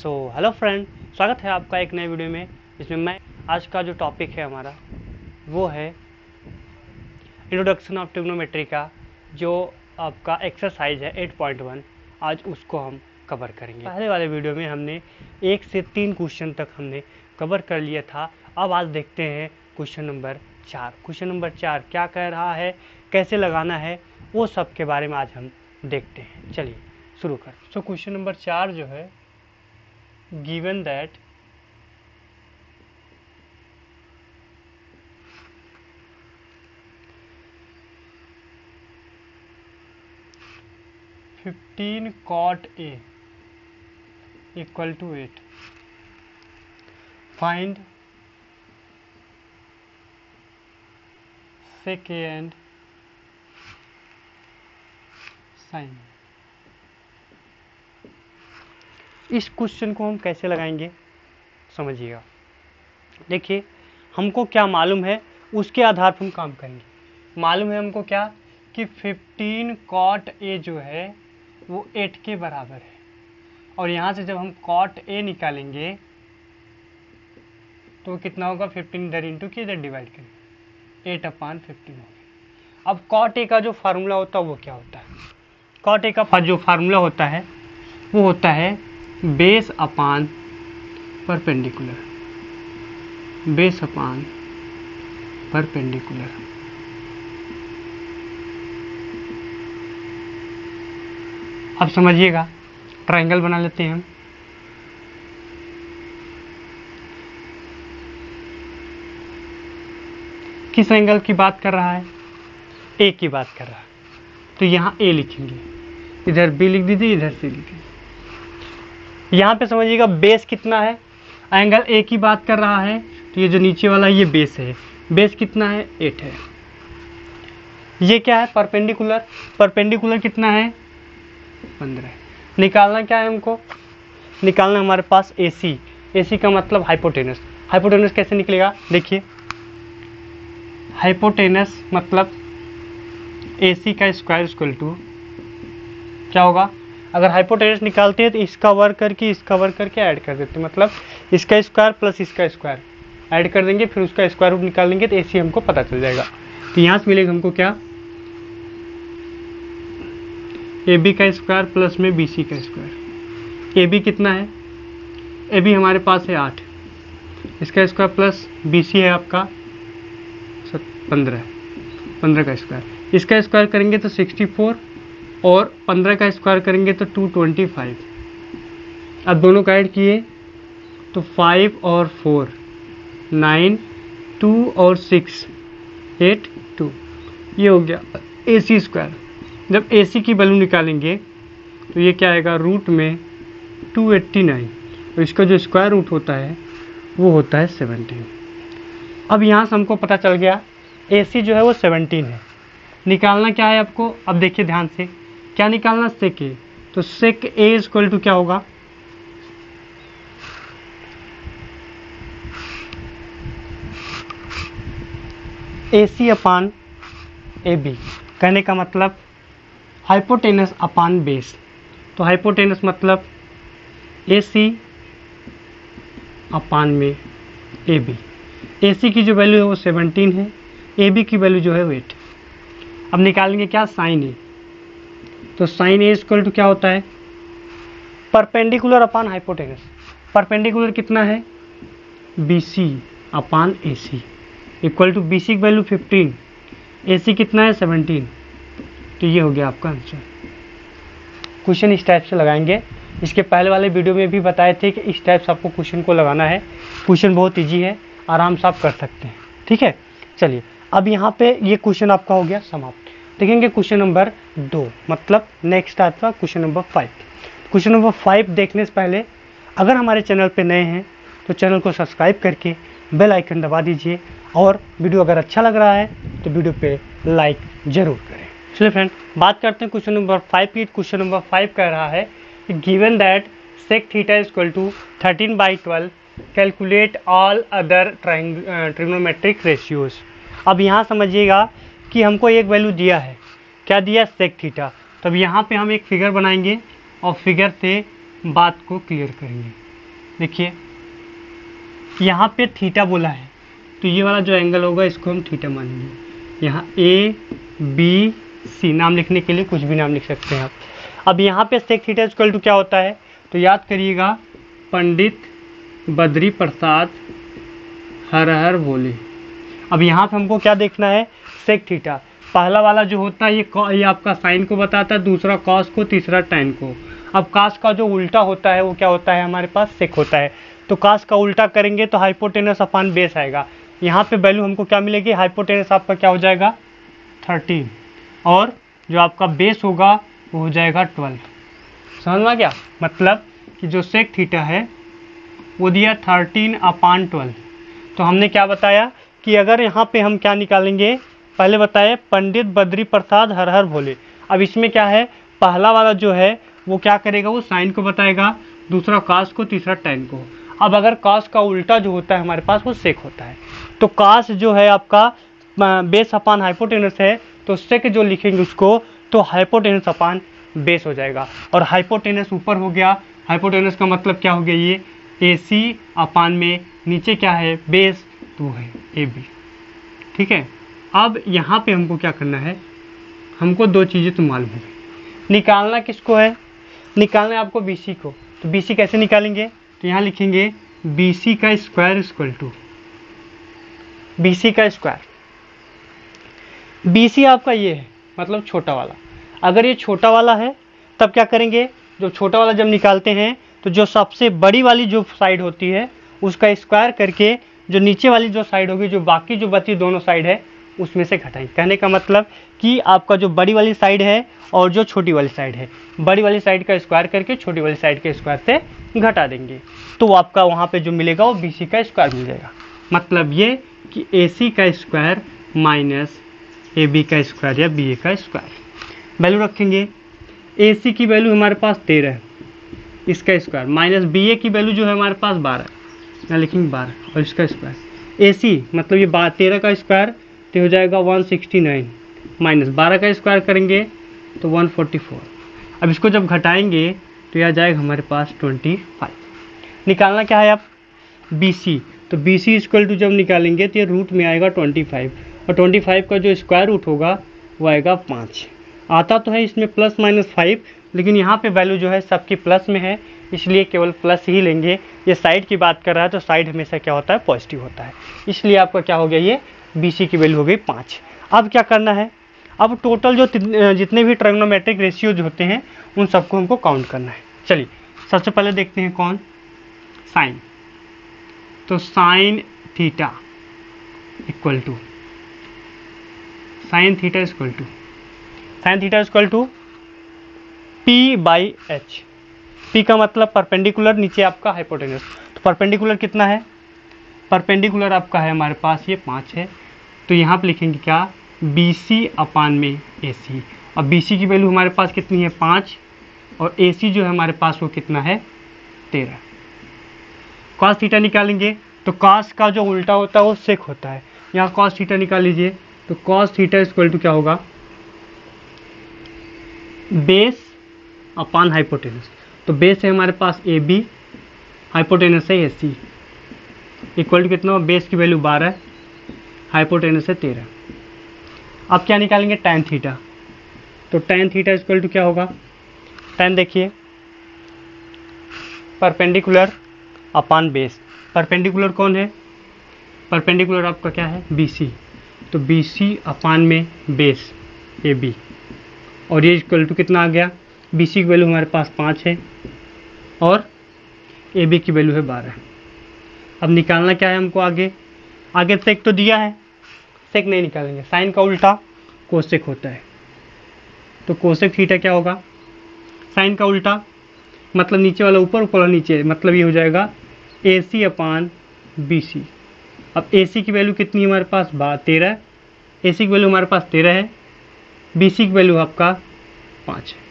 Hello friend, स्वागत है आपका एक नए वीडियो में, जिसमें मैं आज का जो टॉपिक है हमारा वो है इंट्रोडक्शन ऑफ ट्रिग्नोमेट्री का जो आपका एक्सरसाइज है 8.1। आज उसको हम कवर करेंगे। पहले वाले वीडियो में हमने 1 से 3 क्वेश्चन तक हमने कवर कर लिया था। अब आज देखते हैं क्वेश्चन नंबर 4। क्वेश्चन नंबर 4 क्या कह रहा है, कैसे लगाना है, वो सब के बारे में आज हम देखते हैं। चलिए शुरू कर। सो क्वेश्चन नंबर 4 जो है, given that cot A equal to 8, find sec A and sin। इस क्वेश्चन को हम कैसे लगाएंगे समझिएगा। देखिए, हमको क्या मालूम है उसके आधार पर हम काम करेंगे। मालूम है हमको क्या कि 15 cot A जो है वो 8 के बराबर है, और यहाँ से जब हम cot A निकालेंगे तो कितना होगा, 15 इधर इंटू किया इधर डिवाइड करेंगे, 8/15 हो गया। अब cot A का जो फार्मूला होता है वो क्या होता है? cot A का जो फार्मूला होता है वो होता है base upon perpendicular, base upon perpendicular. अब समझिएगा, ट्रायंगल बना लेते हैं हम। किस एंगल की बात कर रहा है? ए की बात कर रहा है, तो यहाँ ए लिखेंगे, इधर बी लिख दीजिए, इधर सी लिख दीजिए। यहाँ पे समझिएगा बेस कितना है, एंगल ए की बात कर रहा है, तो ये जो नीचे वाला ये बेस है, बेस कितना है, 8 है। ये क्या है, परपेंडिकुलर, परपेंडिकुलर कितना है, 15 है। निकालना क्या है हमको, निकालना हमारे पास AC, AC का मतलब हाइपोटेनस। हाइपोटेनस कैसे निकलेगा, देखिए, हाइपोटेनस मतलब AC का स्क्वायर इक्वल टू क्या होगा, अगर हाइपोटेनस निकालते हैं तो इसका वर्ग करके ऐड कर देते हैं, मतलब इसका स्क्वायर प्लस इसका स्क्वायर ऐड कर देंगे, फिर उसका स्क्वायर रूट निकाल लेंगे तो AC हमको पता चल जाएगा। तो यहाँ से मिलेगा हमको क्या, AB का स्क्वायर प्लस में BC का स्क्वायर। AB कितना है, AB हमारे पास है 8, इसका स्क्वायर प्लस BC है आपका 15 का स्क्वायर। इसका स्क्वायर करेंगे तो 64 और 15 का स्क्वायर करेंगे तो 225। अब दोनों का ऐड किए तो 5 और 4 9, 2 और 6 8 2, ये हो गया AC स्क्वायर। जब AC की वैल्यू निकालेंगे तो ये क्या आएगा, रूट में 289, और इसका जो स्क्वायर रूट होता है वो होता है 17। अब यहाँ से हमको पता चल गया AC जो है वो 17 है। निकालना क्या है आपको, अब देखिए ध्यान से, क्या निकालना, सेक ए। तो सेक ए इक्वल टू क्या होगा, AC अपान AB। कहने का मतलब हाइपोटेनस अपान बेस। तो हाइपोटेनस मतलब AC अपान में AB। AC की जो वैल्यू है वो 17 है, AB की वैल्यू जो है वो 8। अब निकालेंगे क्या, साइन ए। तो साइन ए इक्वल टू क्या होता है, परपेंडिकुलर अपान हाइपोटेनस। परपेंडिकुलर कितना है, BC upon AC equal to BC की वैल्यू 15, AC कितना है 17। तो ये हो गया आपका आंसर। क्वेश्चन इस टाइप से लगाएंगे। इसके पहले वाले वीडियो में भी बताए थे कि इस टाइप से आपको क्वेश्चन को लगाना है। क्वेश्चन बहुत ईजी है, आराम से आप कर सकते हैं, ठीक है। चलिए, अब यहाँ पे ये क्वेश्चन आपका हो गया समाप्त। देखेंगे क्वेश्चन नंबर 2, मतलब नेक्स्ट आता क्वेश्चन नंबर 5। क्वेश्चन नंबर 5 देखने से पहले अगर हमारे चैनल पे नए हैं तो चैनल को सब्सक्राइब करके बेल आइकन दबा दीजिए, और वीडियो अगर अच्छा लग रहा है तो वीडियो पे लाइक जरूर करें। चलिए फ्रेंड, बात करते हैं क्वेश्चन नंबर 5 की। क्वेश्चन नंबर 5 कह रहा है given that sec theta equal to 13/12, calculate all other trigonometric ratios. अब यहाँ समझिएगा कि हमको एक वैल्यू दिया है, क्या दिया, सेक थीटा। तब यहाँ पे हम एक फिगर बनाएंगे और फिगर से बात को क्लियर करेंगे। देखिए यहाँ पे थीटा बोला है, तो ये वाला जो एंगल होगा इसको हम थीटा मानेंगे। यहाँ ए बी सी नाम लिखने के लिए कुछ भी नाम लिख सकते हैं आप। अब यहाँ पे सेक थीटा इक्वल टू क्या होता है, तो याद करिएगा, पंडित बद्री प्रसाद हर हर बोले। अब यहाँ पे हमको क्या देखना है, सेक थीटा। पहला वाला जो होता है ये आपका साइन को बताता है, दूसरा कॉस को, तीसरा टैन को। अब कास का जो उल्टा होता है वो क्या होता है, हमारे पास सेक होता है। तो कास का उल्टा करेंगे तो हाइपोटेनस अपान बेस आएगा। यहाँ पे वैल्यू हमको क्या मिलेगी, हाइपोटेनस आपका क्या हो जाएगा 13, और जो आपका बेस होगा वो हो जाएगा 12। समझ में आ गया, मतलब कि जो सेक थीटा है वो दिया 13/12। तो हमने क्या बताया कि अगर यहाँ पे हम क्या निकालेंगे, पहले बताए पंडित बद्री प्रसाद हर हर भोले। अब इसमें क्या है, पहला वाला जो है वो क्या करेगा, वो साइन को बताएगा, दूसरा कास को, तीसरा टैन को। अब अगर कास का उल्टा जो होता है हमारे पास वो सेक होता है, तो कास जो है आपका बेस अपान हाइपोटेनस है, तो सेक जो लिखेंगे उसको तो हाइपोटेनस अपान बेस हो जाएगा। और हाइपोटेनस ऊपर हो गया, हाइपोटेनस का मतलब क्या हो गया, ये ए सी अपान में नीचे क्या है बेस, तो है ए बी। ठीक है, अब यहाँ पे हमको क्या करना है, हमको दो चीज़ें तो मालूम है, निकालना किसको है, निकालना है आपको BC को। तो BC कैसे निकालेंगे, तो यहाँ लिखेंगे BC का स्क्वायर इक्वल टू BC का स्क्वायर। BC आपका ये है, मतलब छोटा वाला। अगर ये छोटा वाला है तब क्या करेंगे, जो छोटा वाला जब निकालते हैं तो जो सबसे बड़ी वाली जो साइड होती है उसका स्क्वायर करके जो नीचे वाली जो साइड होगी, जो बाकी जो बची दोनों साइड है उसमें से घटाएंगे। कहने का मतलब कि आपका जो बड़ी वाली साइड है और जो छोटी वाली साइड है, बड़ी वाली साइड का स्क्वायर करके छोटी वाली साइड के स्क्वायर से घटा देंगे, तो आपका वहाँ पे जो मिलेगा वो BC का स्क्वायर मिल जाएगा। मतलब ये कि AC का स्क्वायर माइनस AB का स्क्वायर या BA का स्क्वायर। वैल्यू रखेंगे, AC की वैल्यू हमारे पास 13 है, इसका स्क्वायर माइनस BA की वैल्यू जो है हमारे पास 12, यहाँ लिखेंगे 12 और इसका स्क्वायर। AC मतलब ये 13 का स्क्वायर तो हो जाएगा 169, माइनस 12 का स्क्वायर करेंगे तो 144। अब इसको जब घटाएंगे तो यह जाएगा हमारे पास 25। निकालना क्या है आप, BC। तो BC इक्वल टू जब निकालेंगे तो ये रूट में आएगा 25, और 25 का जो स्क्वायर रूट होगा वो आएगा 5। आता तो है इसमें +-5, लेकिन यहाँ पे वैल्यू जो है सबकी प्लस में है, इसलिए केवल प्लस ही लेंगे। ये साइड की बात कर रहा है तो साइड हमेशा क्या होता है, पॉजिटिव होता है, इसलिए आपका क्या हो गया, ये BC की वैल्यू हो गई 5। अब क्या करना है, अब टोटल जो जितने भी ट्रिग्नोमेट्रिक रेशियोज होते हैं उन सबको हमको काउंट करना है। चलिए सबसे पहले देखते हैं कौन, साइन। तो sine theta equal to sine theta equal to P/H। P का मतलब परपेंडिकुलर, नीचे आपका हाइपोटेनस। तो परपेंडिकुलर कितना है, परपेंडिकुलर आपका है हमारे पास ये 5 है, तो यहाँ पे लिखेंगे क्या, BC अपान में AC। और BC की वैल्यू हमारे पास कितनी है 5, और AC जो है हमारे पास वो कितना है 13। कॉस थीटा निकालेंगे, तो कॉस का जो उल्टा होता है वो सेक होता है। यहाँ कॉस थीटा निकाल लीजिए, तो कॉस थीटा इक्वल टू क्या होगा, बेस अपान हाइपोटेनस। तो बेस है हमारे पास AB, हाइपोटेनस है AC, इक्वल टू कितना, बेस की वैल्यू 12, हाइपोटेनस है 13। अब क्या निकालेंगे, tan थीटा। तो tan थीटा इक्वल टू क्या होगा, tan देखिए परपेंडिकुलर अपान बेस। परपेंडिकुलर कौन है, परपेंडिकुलर आपका क्या है BC, तो BC अपान में बेस AB, और ये इक्वल टू कितना आ गया, BC की वैल्यू हमारे पास 5 है और AB की वैल्यू है 12। अब निकालना क्या है हमको, आगे सेक तो दिया है, सेक नहीं निकालेंगे, साइन का उल्टा कोसेक होता है। तो कोसेक थीटा क्या होगा, साइन का उल्टा मतलब नीचे वाला ऊपर, ऊपर वाला नीचे, मतलब ये हो जाएगा AC अपान BC। अब AC की वैल्यू कितनी है हमारे पास 13, AC की वैल्यू हमारे पास 13 है, BC की वैल्यू आपका 5 है।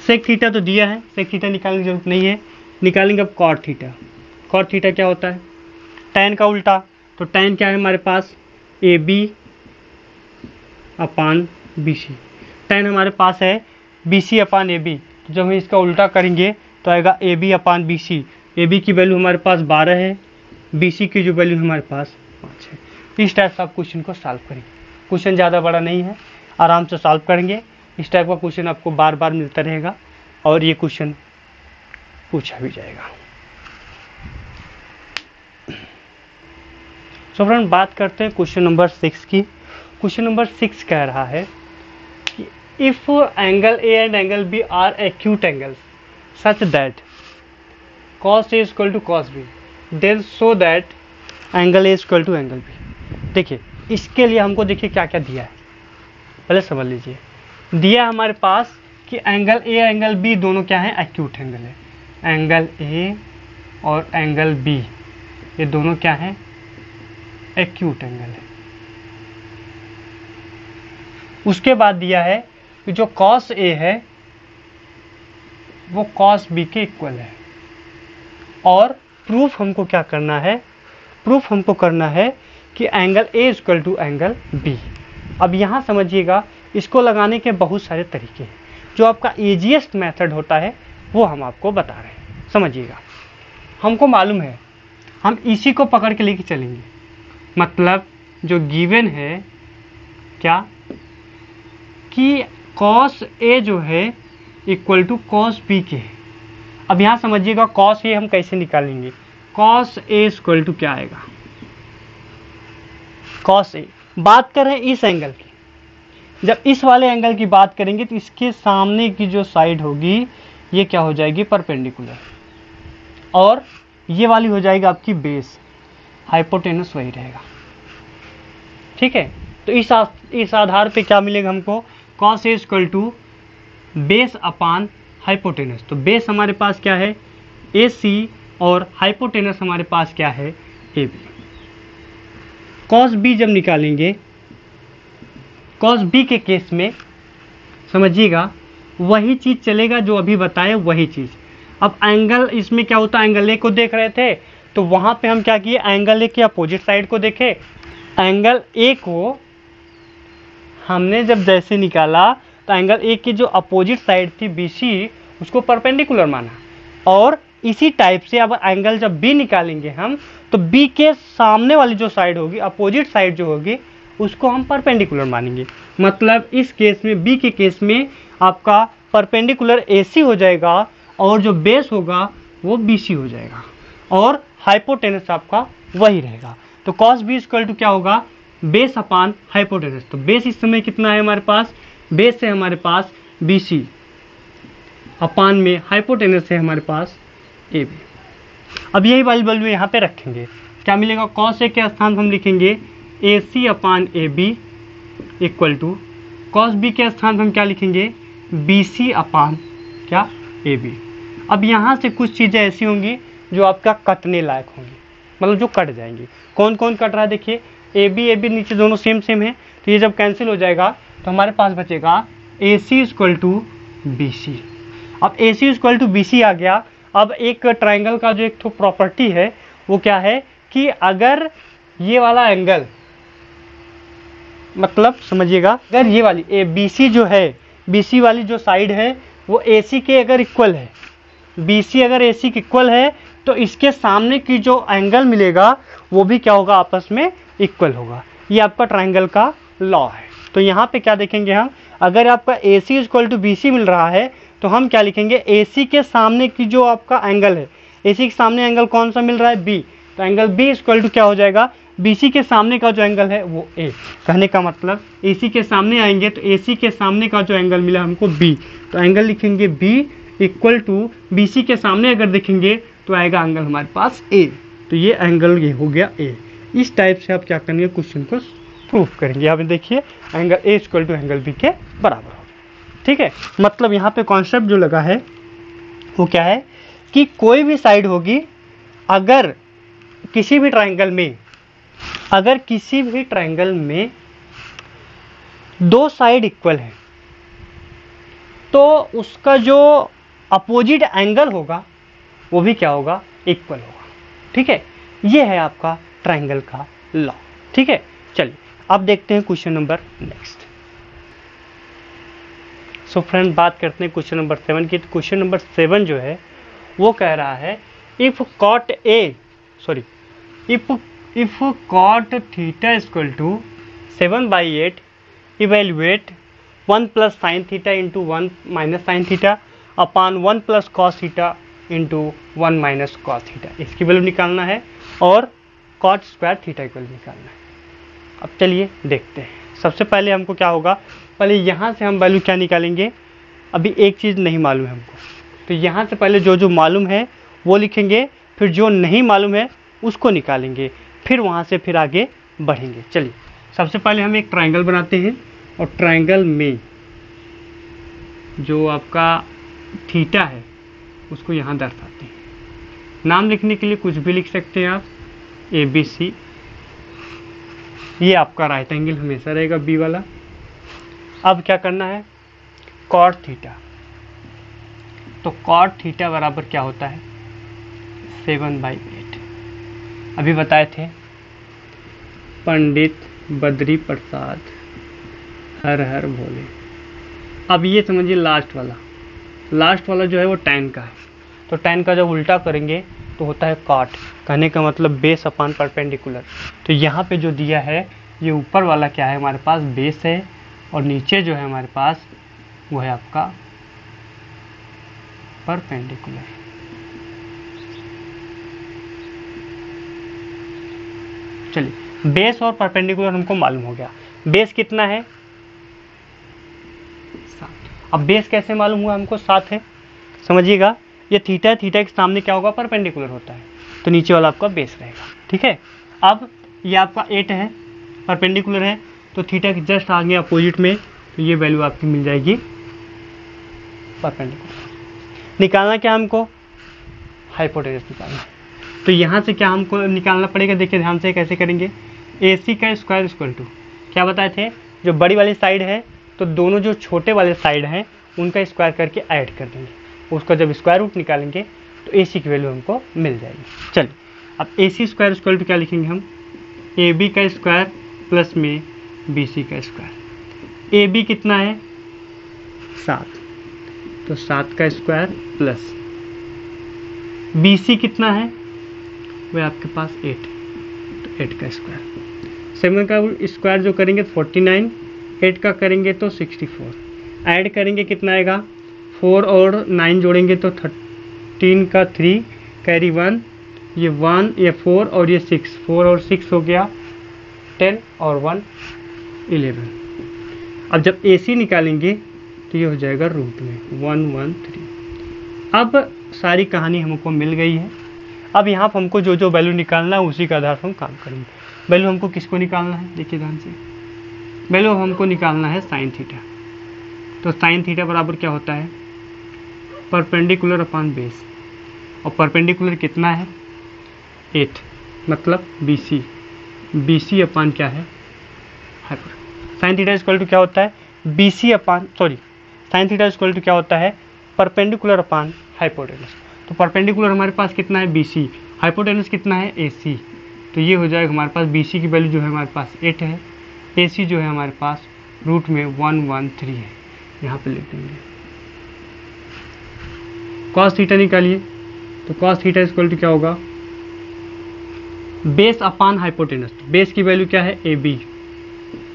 सेक थीटा तो दिया है, सेक थीटा निकालने की जरूरत नहीं है, निकालेंगे अब कॉट थीटा। कॉट थीटा क्या होता है, टैन का उल्टा। तो टैन क्या है हमारे पास, AB अपान BC। टैन हमारे पास है BC अपान AB, तो जब हम इसका उल्टा करेंगे तो आएगा AB upon BC। A B की वैल्यू हमारे पास 12 है, बी सी की जो वैल्यू हमारे पास 5 है। इस टाइप से आप क्वेश्चन को सॉल्व करेंगे। क्वेश्चन ज़्यादा बड़ा नहीं है, आराम से सॉल्व करेंगे। इस टाइप का क्वेश्चन आपको बार बार मिलता रहेगा और ये क्वेश्चन पूछा भी जाएगा। सो फ्रेंड, बात करते हैं क्वेश्चन नंबर 6 की। क्वेश्चन नंबर 6 कह रहा है कि if angle A and angle B are acute angles such that cos A equal to cos B, then so that angle A equal to angle B। देखिए, इसके लिए हमको देखिए क्या क्या दिया है, पहले समझ लीजिए। दिया हमारे पास कि एंगल A एंगल B दोनों क्या है, एक्यूट एंगल है। एंगल A और एंगल B ये दोनों क्या है, एक्यूट एंगल है। उसके बाद दिया है कि जो cos A है वो cos B के इक्वल है। और प्रूफ हमको क्या करना है, प्रूफ हमको करना है कि angle A equal to angle B। अब यहाँ समझिएगा, इसको लगाने के बहुत सारे तरीके हैं। जो आपका ईजीएस्ट मेथड होता है वो हम आपको बता रहे हैं, समझिएगा। हमको मालूम है, हम इसी को पकड़ के लेके चलेंगे। मतलब जो गिवन है क्या, कि cos A जो है इक्वल टू cos B के है। अब यहाँ समझिएगा cos A हम कैसे निकालेंगे। cos A इक्वल टू क्या आएगा, cos A बात कर रहे हैं इस एंगल की। जब इस वाले एंगल की बात करेंगे तो इसके सामने की जो साइड होगी ये क्या हो जाएगी, परपेंडिकुलर, और ये वाली हो जाएगी आपकी बेस, हाइपोटेनस वही रहेगा। ठीक है, तो इस आधार पे क्या मिलेगा हमको, cos A equal to base upon hypotenuse. तो बेस हमारे पास क्या है, AC, और हाइपोटेनस हमारे पास क्या है, AB। cos B जब निकालेंगे, cos B के केस में समझिएगा वही चीज़ चलेगा जो अभी बताए, वही चीज़। अब एंगल इसमें क्या होता है, एंगल ए को देख रहे थे तो वहाँ पे हम क्या किए, एंगल ए के अपोजिट साइड को देखे। एंगल ए को हमने जब जैसे निकाला तो एंगल ए की जो अपोजिट साइड थी BC, उसको परपेंडिकुलर माना। और इसी टाइप से अब एंगल जब B निकालेंगे हम, तो B के सामने वाली जो साइड होगी, अपोजिट साइड जो होगी, उसको हम परपेंडिकुलर मानेंगे। मतलब इस केस में, B के केस में आपका परपेंडिकुलर AC हो जाएगा और जो बेस होगा वो BC हो जाएगा, और हाइपोटेनस आपका वही रहेगा। तो cos B इक्वल टू क्या होगा, बेस अपान हाइपोटेनस। तो बेस इस समय कितना है हमारे पास, बेस है हमारे पास BC, अपान में हाइपोटेनस है हमारे पास AB। अब यही वाली वैल्यू यहाँ पे रखेंगे, क्या मिलेगा, cos A के स्थान हम लिखेंगे AC upon AB equal to cos B के स्थान हम क्या लिखेंगे, BC अपान क्या, AB। अब यहाँ से कुछ चीज़ें ऐसी होंगी जो आपका कटने लायक होंगी, मतलब जो कट जाएंगी। कौन कौन कट रहा है, देखिए AB नीचे दोनों सेम सेम है, तो ये जब कैंसिल हो जाएगा तो हमारे पास बचेगा AC इक्वल टू BC। अब AC इक्वल टू BC आ गया। अब एक ट्राइंगल का जो एक तो प्रॉपर्टी है वो क्या है, कि अगर ये वाला एंगल, मतलब समझिएगा, अगर ये वाली BC जो है, BC वाली जो साइड है वो AC के अगर इक्वल है, BC अगर AC के इक्वल है, तो इसके सामने की जो एंगल मिलेगा वो भी क्या होगा, आपस में इक्वल होगा। ये आपका ट्राइंगल का लॉ है। तो यहाँ पे क्या देखेंगे हम, अगर आपका AC इक्वल टू BC मिल रहा है तो हम क्या लिखेंगे, AC के सामने की जो आपका एंगल है, AC के सामने एंगल कौन सा मिल रहा है, B, तो एंगल B इक्वल टू क्या हो जाएगा, BC के सामने का जो एंगल है वो A। कहने का मतलब AC के सामने आएंगे तो AC के सामने का जो एंगल मिला हमको B, तो एंगल लिखेंगे B इक्वल टू BC के सामने अगर देखेंगे तो आएगा एंगल हमारे पास A। तो ये एंगल ये हो गया A। इस टाइप से आप क्या करेंगे, क्वेश्चन को प्रूफ करेंगे। यहाँ पे देखिए angle A equal to angle B के बराबर होगा। ठीक है, मतलब यहाँ पे कॉन्सेप्ट जो लगा है वो क्या है, कि कोई भी साइड होगी, अगर किसी भी ट्राइंगल में दो साइड इक्वल है तो उसका जो अपोजिट एंगल होगा वो भी क्या होगा, इक्वल होगा। ठीक है, ये है आपका ट्राइंगल का लॉ। ठीक है, चलिए अब देखते हैं question number next. So friend, बात करते हैं क्वेश्चन नंबर 7 की। तो क्वेश्चन नंबर 7 जो है वो कह रहा है, if cot A sorry if cot theta equal to 7/8 evaluate 1 plus sine theta into 1 minus sine theta upon 1 plus cos theta into 1 minus cos theta, इसकी वैल्यू निकालना है और कॉट स्क्वायर थीटा की वैल्यू निकालना है। अब चलिए देखते हैं। सबसे पहले हमको क्या होगा, पहले यहाँ से हम वैल्यू क्या निकालेंगे। अभी एक चीज़ नहीं मालूम है हमको, तो यहाँ से पहले जो जो मालूम है वो लिखेंगे, फिर जो नहीं मालूम है उसको निकालेंगे, फिर वहाँ से फिर आगे बढ़ेंगे। चलिए सबसे पहले हम एक ट्रायंगल बनाते हैं और ट्रायंगल में जो आपका थीटा है उसको यहाँ दर्शाते हैं। नाम लिखने के लिए कुछ भी लिख सकते हैं आप, ABC। ये आपका राइट एंगल हमेशा रहेगा बी वाला। अब क्या करना है, कॉट थीटा, तो कॉट थीटा बराबर क्या होता है 7/8। अभी बताए थे पंडित बद्री प्रसाद हर हर भोले। अब ये समझिए लास्ट वाला जो है वो tan का है, तो tan का जब उल्टा करेंगे तो होता है कॉट। कहने का मतलब बेस अपॉन परपेंडिकुलर। तो यहाँ पे जो दिया है ये ऊपर वाला क्या है हमारे पास बेस है, और नीचे जो है हमारे पास वो है आपका परपेंडिकुलर। चलिए बेस और परपेंडिकुलर हमको मालूम हो गया। बेस कितना है 7। अब बेस कैसे मालूम हुआ हमको 7 है, समझिएगा ये थीटा के सामने क्या होगा परपेंडिकुलर होता है, तो नीचे वाला आपका बेस रहेगा। ठीक है, अब ये आपका 8 है, परपेंडिकुलर है, तो थीटा के जस्ट आगे अपोजिट में, तो ये वैल्यू आपकी मिल जाएगी परपेंडिकुलर। निकालना क्या हमको, हाइपोटेनस निकालना है। तो यहाँ से क्या हमको निकालना पड़ेगा, देखिए ध्यान से कैसे करेंगे। AC का स्क्वायर इक्वल टू क्या बताए थे, जो बड़ी वाली साइड है तो दोनों जो छोटे वाले साइड हैं उनका स्क्वायर करके ऐड कर देंगे, उसका जब स्क्वायर रूट निकालेंगे तो AC की वैल्यू हमको मिल जाएगी। चलिए अब AC स्क्वायर इक्वल टू क्या लिखेंगे हम, AB का स्क्वायर प्लस में BC का स्क्वायर। AB कितना है 7, तो 7 का स्क्वायर प्लस BC कितना है वह आपके पास 8, तो 8 का स्क्वायर। 7 का स्क्वायर जो करेंगे 49, 8 का करेंगे तो 64, ऐड करेंगे कितना आएगा 4 और 9 जोड़ेंगे तो 13 का 3 कैरी 1, ये 1 ये 4 और ये 6, 4 और 6 हो गया 10 और 1 11। अब जब AC निकालेंगे तो ये हो जाएगा रूट में 113। अब सारी कहानी हमको मिल गई है। अब यहाँ पर हमको जो जो वैल्यू निकालना है उसी के आधार पर हम काम करेंगे। वैल्यू हमको किसको निकालना है, देखिए ध्यान से, वैल्यू हमको निकालना है साइन थीटा। तो साइन थीटा बराबर क्या होता है परपेंडिकुलर अपॉन बेस, और परपेंडिकुलर कितना है 8, मतलब BC अपॉन क्या है hypotenuse. Sine theta equal to क्या होता है साइन थीटा इक्वल टू क्या होता है परपेंडिकुलर अपॉन हाइपोटेनस। तो परपेंडिकुलर हमारे पास कितना है BC, हाइपोटेनस कितना है AC, तो ये हो जाएगा हमारे पास BC की वैल्यू जो है हमारे पास 8 है, AC जो है हमारे पास रूट में 113 है, यहाँ पे लिख देंगे। कॉस थीटा निकालिए, तो कॉस थीटा इक्वल टू क्या होगा बेस अपॉन हाइपोटेनस। बेस की वैल्यू क्या है AB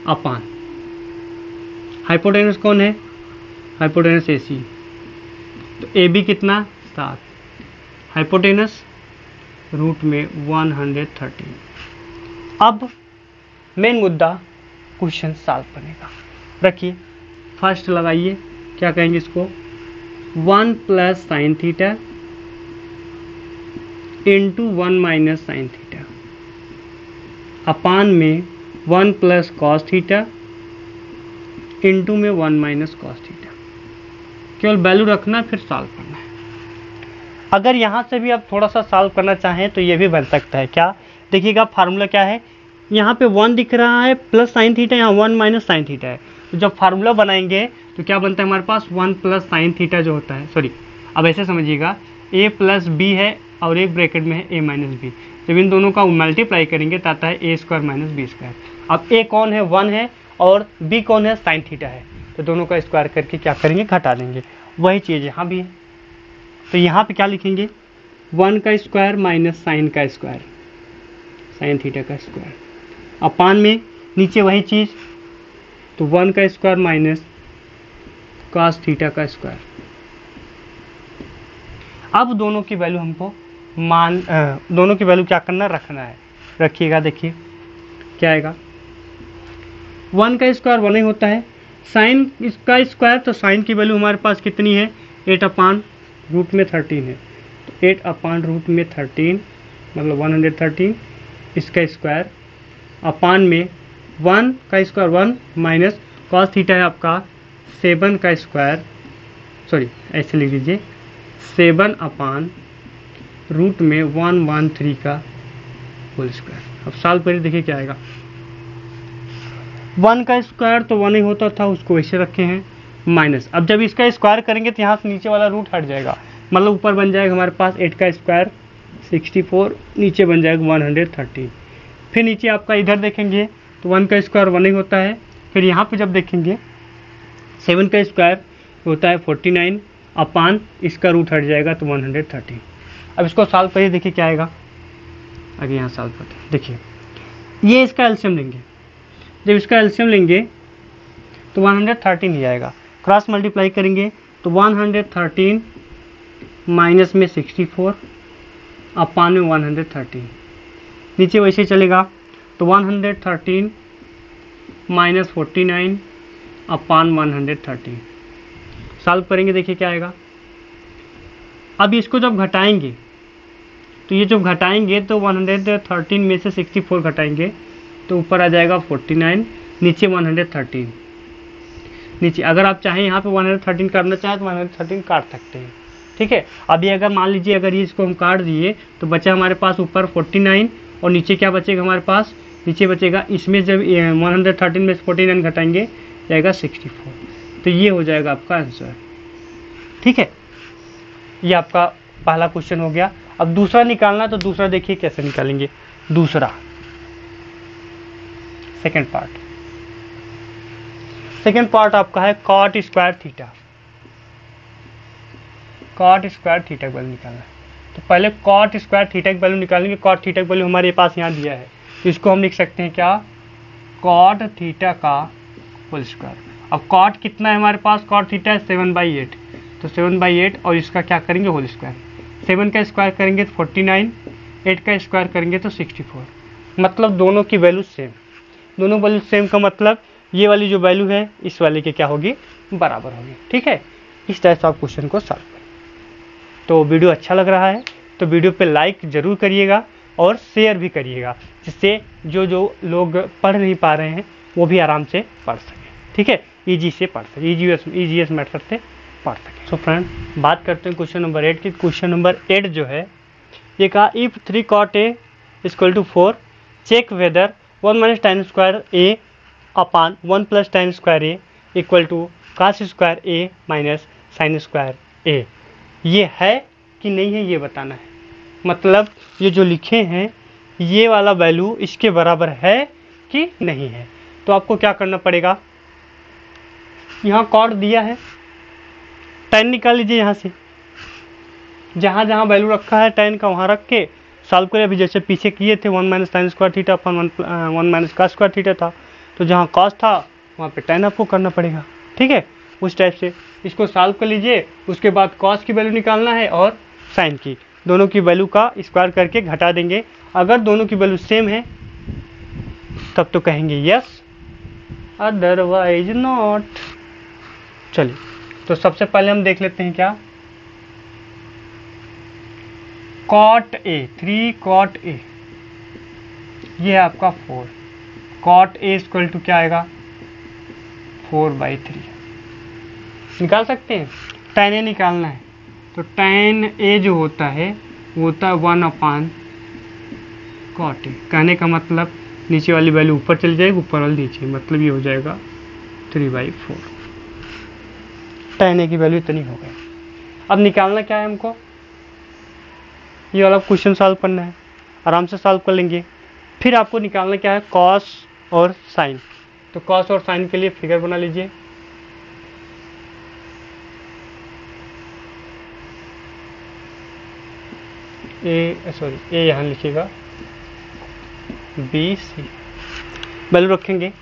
अपॉन हाइपोटेनस कौन है हाइपोटेनस AC, तो AB कितना 7, हाइपोटेनस रूट में 113। अब मेन मुद्दा क्वेश्चन सॉल्व करने का, रखिए फर्स्ट लगाइए, क्या कहेंगे इसको 1 plus sine theta into 1 minus sine theta upon में 1 प्लस कॉस थीटा इंटू में 1 माइनस कॉस थीटा। केवल वैल्यू रखना फिर सॉल्व करना है। अगर यहाँ से भी आप थोड़ा सा सॉल्व करना चाहें तो ये भी बन सकता है। क्या देखिएगा फार्मूला क्या है, यहाँ पे 1 दिख रहा है प्लस साइन थीटा, यहाँ 1 माइनस साइन थीटा है, तो जब फार्मूला बनाएंगे तो क्या बनता है हमारे पास 1 प्लस साइन थीटा जो होता है, सॉरी अब ऐसे समझिएगा a प्लस बी है और एक ब्रैकेट में है a माइनस बी, जब इन दोनों का मल्टीप्लाई करेंगे तो आता है a square minus B square. अब a कौन है 1 है और b कौन है साइन थीटा है, तो दोनों का स्क्वायर करके क्या करेंगे घटा देंगे, वही चीज़ यहाँ भी है। तो यहाँ पे क्या लिखेंगे 1 का स्क्वायर माइनस साइन का स्क्वायर, साइन थीटा का स्क्वायर, अपान में नीचे वही चीज़, तो 1 का स्क्वायर माइनस कॉस थीटा का स्क्वायर। अब दोनों की वैल्यू हमको दोनों की वैल्यू क्या करना, रखना है। रखिएगा, देखिए क्या आएगा, 1 का स्क्वायर 1 ही होता है, साइन इसका स्क्वायर, तो साइन की वैल्यू हमारे पास कितनी है, 8 अपान रूट में 13 है, तो 8 अपान रूट में 13 मतलब 113, इसका स्क्वायर अपान में 1 का स्क्वायर 1 माइनस कॉस थीटा है आपका 7 का स्क्वायर, सॉरी ऐसे लिख लीजिए 7 अपान रूट में 113 का होल स्क्वायर। अब सॉल्व करिए, देखिए क्या आएगा, 1 का स्क्वायर तो 1 ही होता था, उसको वैसे रखे हैं, माइनस, अब जब इसका स्क्वायर करेंगे तो यहाँ से नीचे वाला रूट हट जाएगा, मतलब ऊपर बन जाएगा हमारे पास 8 का स्क्वायर 64, नीचे बन जाएगा 113। फिर नीचे आपका इधर देखेंगे तो 1 का स्क्वायर 1 ही होता है, फिर यहाँ पे जब देखेंगे 7 का स्क्वायर होता है 49 अपान इसका रूट हट जाएगा तो 113। अब इसको सॉल्व करिए, देखिए क्या आएगा, आगे यहाँ सॉल्व करते हैं। देखिए ये इसका एलसीएम लेंगे, जब इसका एलसीएम लेंगे तो 113 ही आएगा, क्रॉस मल्टीप्लाई करेंगे तो 113 माइनस में 64 अपान में 113, नीचे वैसे चलेगा तो 113 माइनस 49 अपान 113, सॉल्व करेंगे, देखिए क्या आएगा। अब इसको जब घटाएंगे तो ये जब घटाएंगे तो 113 में से 64 घटाएंगे तो ऊपर आ जाएगा 49, नीचे 113, नीचे अगर आप चाहें यहाँ पे 113 करना चाहें तो 113 काट सकते हैं, ठीक है। अभी अगर मान लीजिए अगर ये इसको हम काट दिए तो बचा हमारे पास ऊपर 49 और नीचे क्या बचेगा हमारे पास, नीचे बचेगा, इसमें जब 113 में से 49 घटाएंगे जाएगा 64, तो ये हो जाएगा आपका आंसर, ठीक है। ये आपका पहला क्वेश्चन हो गया। अब दूसरा निकालना, तो दूसरा देखिए कैसे निकालेंगे। दूसरा सेकेंड पार्ट आपका है cot square theta, cot square theta की वैल्यू निकालना है। तो पहले कॉट स्क्वायर थीटा की वैल्यू निकालेंगे। कॉट थीटा की वैल्यू हमारे पास यहाँ दिया है, तो इसको हम लिख सकते हैं क्या, कॉट थीटा का होल स्क्वायर। अब कॉट कितना है हमारे पास, कॉट थीटा है 7/8, तो 7/8 और इसका क्या करेंगे होल स्क्वायर, 7 का स्क्वायर करेंगे तो 49, 8 का स्क्वायर करेंगे तो 64, मतलब दोनों की वैल्यू सेम। दोनों वैल्यू सेम का मतलब ये वाली जो वैल्यू है इस वाले के क्या होगी, बराबर होगी, ठीक है। इस तरह से आप क्वेश्चन को सॉल्व करें। तो वीडियो अच्छा लग रहा है तो वीडियो पे लाइक ज़रूर करिएगा और शेयर भी करिएगा, जिससे जो लोग पढ़ नहीं पा रहे हैं वो भी आराम से पढ़ सकें, ठीक है, ईजी से पढ़ सकें, ईजीएस मेथड से पढ़ सकें। सो फ्रेंड, बात करते हैं क्वेश्चन नंबर 8 की। क्वेश्चन नंबर 8 जो है ये कहा, if 3 cot A = 4 check whether 1 - tan square A upon 1 + tan square A = cos square A minus sin square A। ये है कि नहीं है ये बताना है, मतलब ये जो लिखे हैं ये वाला वैल्यू इसके बराबर है कि नहीं है। तो आपको क्या करना पड़ेगा, यहाँ कॉट दिया है, tan निकाल लीजिए, यहाँ से जहाँ जहाँ वैल्यू रखा है tan का वहाँ रख के सॉल्व करें। अभी जैसे पीछे किए थे 1 - tan square थीटा अपन 1 - cos square थीटा था, तो जहाँ cos था वहाँ पे tan आपको करना पड़ेगा, ठीक है। उस टाइप से इसको सॉल्व कर लीजिए। उसके बाद cos की वैल्यू निकालना है और sin की, दोनों की वैल्यू का स्क्वायर करके घटा देंगे। अगर दोनों की वैल्यू सेम है तब तो कहेंगे यस, अदरवाइज नॉट। चलिए, तो सबसे पहले हम देख लेते हैं क्या, cot A, 3 cot A, ये है आपका 4, cot A = क्या आएगा 4/3, निकाल सकते हैं। tan A निकालना है, तो tan A जो होता है वो होता है 1 cot A। कहने का मतलब नीचे वाली वैल्यू ऊपर चली जाएगी, ऊपर वाली नीचे, मतलब ये हो जाएगा 3/4। tan A की वैल्यू इतनी हो गई। अब निकालना क्या है हमको, ये वाला क्वेश्चन सॉल्व करना है, आराम से सॉल्व कर लेंगे। फिर आपको निकालना क्या है, cos और sin। तो cos और sin के लिए फिगर बना लीजिए। ए यहाँ लिखिएगा, बी सी वैल्यू रखेंगे।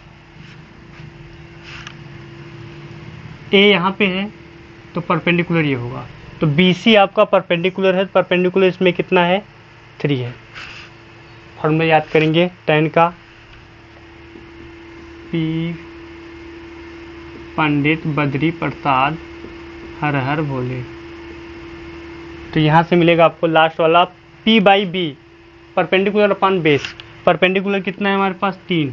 ए यहाँ पे है तो परपेंडिकुलर ये होगा, तो बी सी आपका परपेंडिकुलर है, परपेंडिकुलर इसमें कितना है 3 है। फॉर्मूला याद करेंगे tan का, पी पंडित बद्री प्रसाद हर हर भोले, तो यहाँ से मिलेगा आपको लास्ट वाला P by B perpendicular upon base. Perpendicular कितना है हमारे पास 3,